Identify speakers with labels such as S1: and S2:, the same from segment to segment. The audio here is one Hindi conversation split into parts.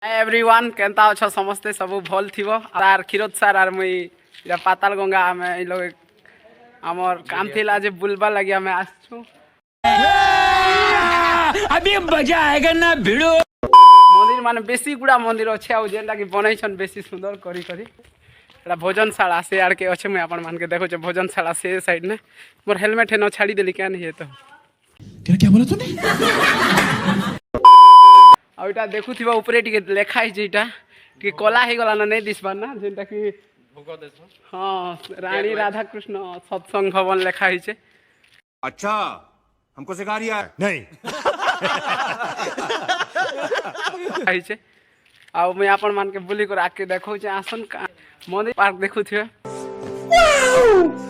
S1: एवरीवन केंता अच्छा समस्ते सब भल थी आर क्षीरोद सार आर मुई पाताल गंगा आम लोग आमर काम थिला जे बुलबा लगी आम आसछु
S2: अभी मजा आएगा ना भिड़ो
S1: मंदिर माने बेसी गुड़ा मंदिर अच्छे आ जेनटा कि बनैछन बेसी सुंदर करी करी एटा भोजनशाला से आड़ के अच्छे मुई आपण मान के देखो भोजनशाला से साइड ने मोर हेलमेट है न छाड़ी देली क्या नहीं है तो
S2: क्या बोला तूने
S1: आउटा देखुथिबा ऊपरे टिके लेखा है जेटा टिके कला हे गला न नहीं दिसबा ना जेनटा कि हां रानी राधा कृष्ण सत्संग भवन लेखा है छे।
S3: अच्छा हमको सिखा रिया है नहीं
S1: है छे आ मैं आपण मान के बुली कर आके देखो जे आसन का मंदिर पार्क देखुथिबे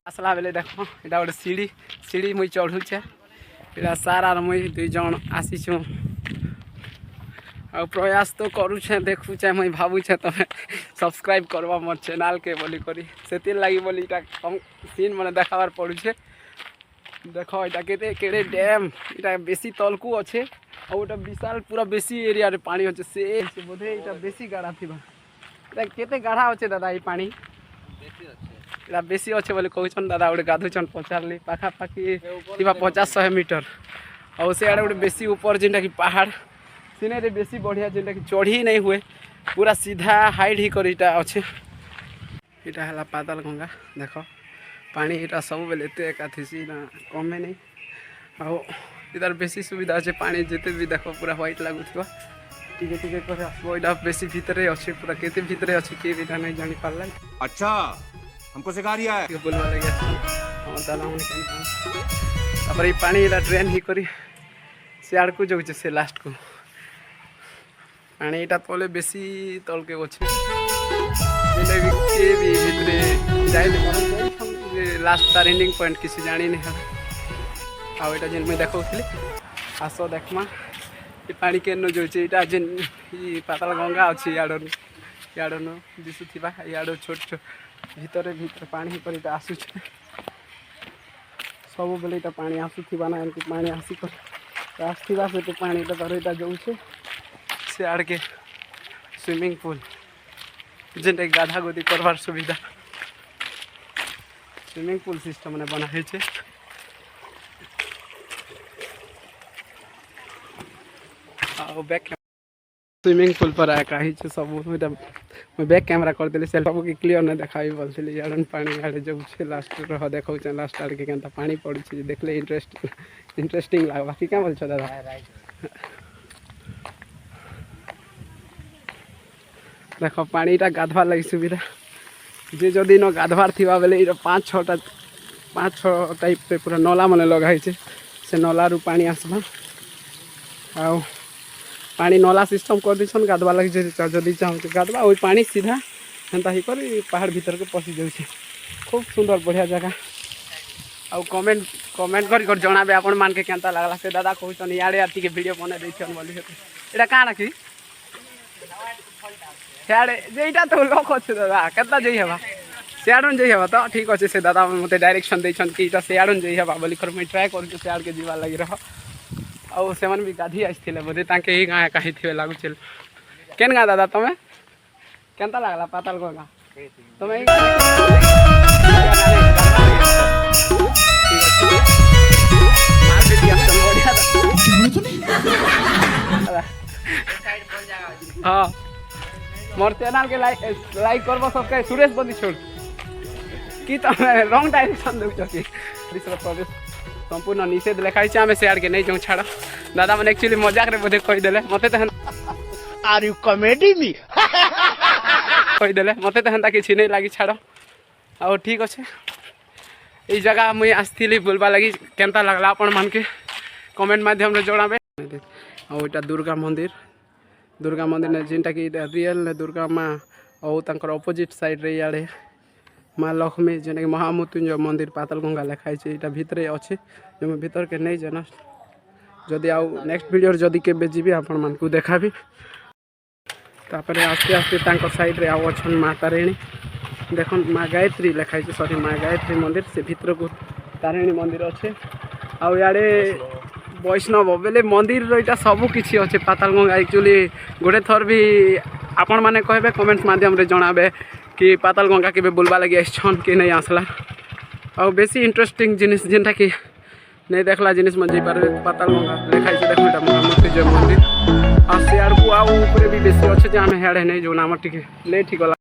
S1: असला बेले देखो एटा ओडे सीढ़ी सीढ़ी मुई चढ़ू छे एटा सारा मुई दुई जण आसी छु आ प्रयास तो करू छे देखू छे मुई भाबू छे तमे सब्सक्राइब करवा मोर चैनल के बोली करी सेति लागि बोली एटा कम सीन मने देखावार पड़ू छे देखो एटा केते केड़े डैम एटा बेसी तलकू अच्छे और एटा विशाल पूरा बेसी एरिया रे पानी होचे से बोधे एटा बेसी गाढ़ा थिबा एटा केते गाढ़ा होचे दादा ई पानी बेसी अच्छे एटा बेसी अच्छे बोले कहउछन दादा ओडे गाधुछन पचारली पाखा पाखी थिबा 50-100 मीटर और से आड़े ओडे बेसी ऊपर जेंटा कि पहाड़ सीनेरी बेसी बढ़िया जेंटा कि चढ़ी नहीं हुए पूरा सीधा हाइट ही करीटा अच्छे इटा है पाताल गंगा देख पानी इटा सब बेले एत एकाथीसी ना कमे नहीं आ इधर बेसी सुविधा अच्छे पानी जिते भी देख पूरा व्हाइट लगुवा टिके टिके कर आसबो इटा बेसी भितरे अच्छे पूरा केते भितरे अच्छे के इटा नहीं जानि पारला।
S3: अच्छा हमको सिखा रिया है
S1: बोलवा लगे हां दाना मन के तापर ई पानी इटा ट्रेन ही करी सियाड़ को जो से लास्ट को पानी इटा तले बेसी तल के अच्छे के भी भितरे जाए लास्ट तार एंडिंग पॉइंट किसी जानी नहीं आउ एटा जेन मैं देखौथली आसो देखमा ई पानी के न जोचे एटा जेन ई पाताल गंगा अछि याडन दिसुथिबा याडो छोट छोट भीतर भीतर पानी पर एटा आसु छ सब बेले एटा पानी आसुथिबा ना एनके पानी आसी कर आसथिबा से तो पानी एटा तर एटा जो छै से आड़ के स्विमिंग पूल जेनटा गाधा गोदी करवार सुविधा स्विमिंग पूल सिस्टम ने बना है बैक स्विमिंग पूल पर आया कहीं सब मैं बैक कैमरा कर देली सेल्फी के क्लियर नहीं देखाई बोलती यार पानी आड़े जो लास्ट रह देखो लास्ट आड़ के केनता पानी पड़ी छे देखले इंटरेस्टिंग लगा बाकी क्या बोल दादा देख पानीटा गाधवार लगी सुविधा जे जदि न गाधवार थिबा बेले 5-6 टाइप पे पूरा नला मने लगाई छे से नला रु पानी आसबा आ पानी नला सिस्टम कर दिछन गाधवा लगी जदि चाहू गाधवा ओई पानी सीधा हेंता ही कर पहाड़ भीतर के पसी जाउ छे खूब सुंदर बढ़िया जगह आ कमेंट कर जणाबे आपन मान के केनता लागला से दादा कहउछन याडे आती के वीडियो बने दैछन बोली एटा काना की सियाड़े जेटा तो लोक अच्छे दादा केतना जई हवा सियाड़न जई हवा तो ठीक अच्छे से दादा मते डायरेक्शन दैछन कि इटा सियाड़न जई हवा बोली कर मैं ट्राई कर सियाड़ के जीवा लगी रह और सेमन भी गाधी आइथिले बोधे ताके ही गाय काहे थिवे लागु चल केन गा दादा तमे केनता लागला पाताल गंगा तमे मार बेटी आसन बढ़िया हां मोर चैनल के लाइक करबो सब्सक्राइब सुरेश बंदी छोड़ कि तमे रॉन्ग डायरेक्शन देउ छी विश्व प्रवेश संपूर्ण निषेध लिखाई छे हमें शेयर के नहीं जाऊँ छाड़ दादा मैंने एक्चुअली मजाक रे बोधे कही देले मते तो
S2: आर यू कॉमेडी मी
S1: कही देले मते तो हेंता किछि नहीं लागी छाड़ और ठीक अच्छे ई जगह मुई आसथिली बोलबा लगी केनता लागला अपन मान के कमेंट माध्यम रे जणाबे और एटा दुर्गा मंदिर ने जेनटा कि रियल दुर्गा माँ और तंकर अपोजिट साइड रे याडे माँ लक्ष्मी जेनटा कि महामृत्युंजय मंदिर पाताल गंगा लिखाई छे एटा भितरे अच्छे जो मैं भीतर के नहीं जाना जदि आउ नेक्स्ट वीडियो जदि के जीवी आपण मान को देखाबी तापरे आस्ते आस्ते तांकर साइड रे आउ अछन माँ तारिणी देखन माँ गायत्री लिखाई छे सॉरी माँ गायत्री मंदिर से भीतर को तारिणी मंदिर अच्छे आउ याडे ବୈଷ୍ଣବ ବେଲେ ମନ୍ଦିରର ଏଇଟା ସବୁ କିଛି ଅଛି ପାତାଳଗଙ୍ଗା ଆକ୍ଚୁଆଲି ଗୋଟେ ଥର ବି ଆପଣମାନେ କହିବେ କମେଣ୍ଟ ମାଧ୍ୟମରେ ଜଣାବେ କି ପାତାଳଗଙ୍ଗା କେବେ ବୁଲବା ଲାଗି ଆସିଛନ୍ କି ନାଇଁ ଆସିଲା ଆଉ ବେଶୀ ଇଣ୍ଟରେଷ୍ଟିଂ ଜିନିଷ ଯେନ୍ଟାକି ନାଇଁ ଦେଖିଲା ଜିନିଷ ମାନେ ଯାଇପାରିବେ ପାତାଳଗଙ୍ଗା ଲେଖାଇছে ଦେଖୁন এটা ମହାମୃତ୍ୟୁଞ୍ଜୟ ମନ୍ଦିର ଆଉ ସିଆଡ଼କୁ ଆଉ ଉପରେ ବି ବେଶୀ ଅଛି ଯେ ଆମେ ହିଆଡ଼େ ନେଇ ଯାଉନା ଆମର ଟିକେ ଲେଟ୍ ହେଇଗଲା।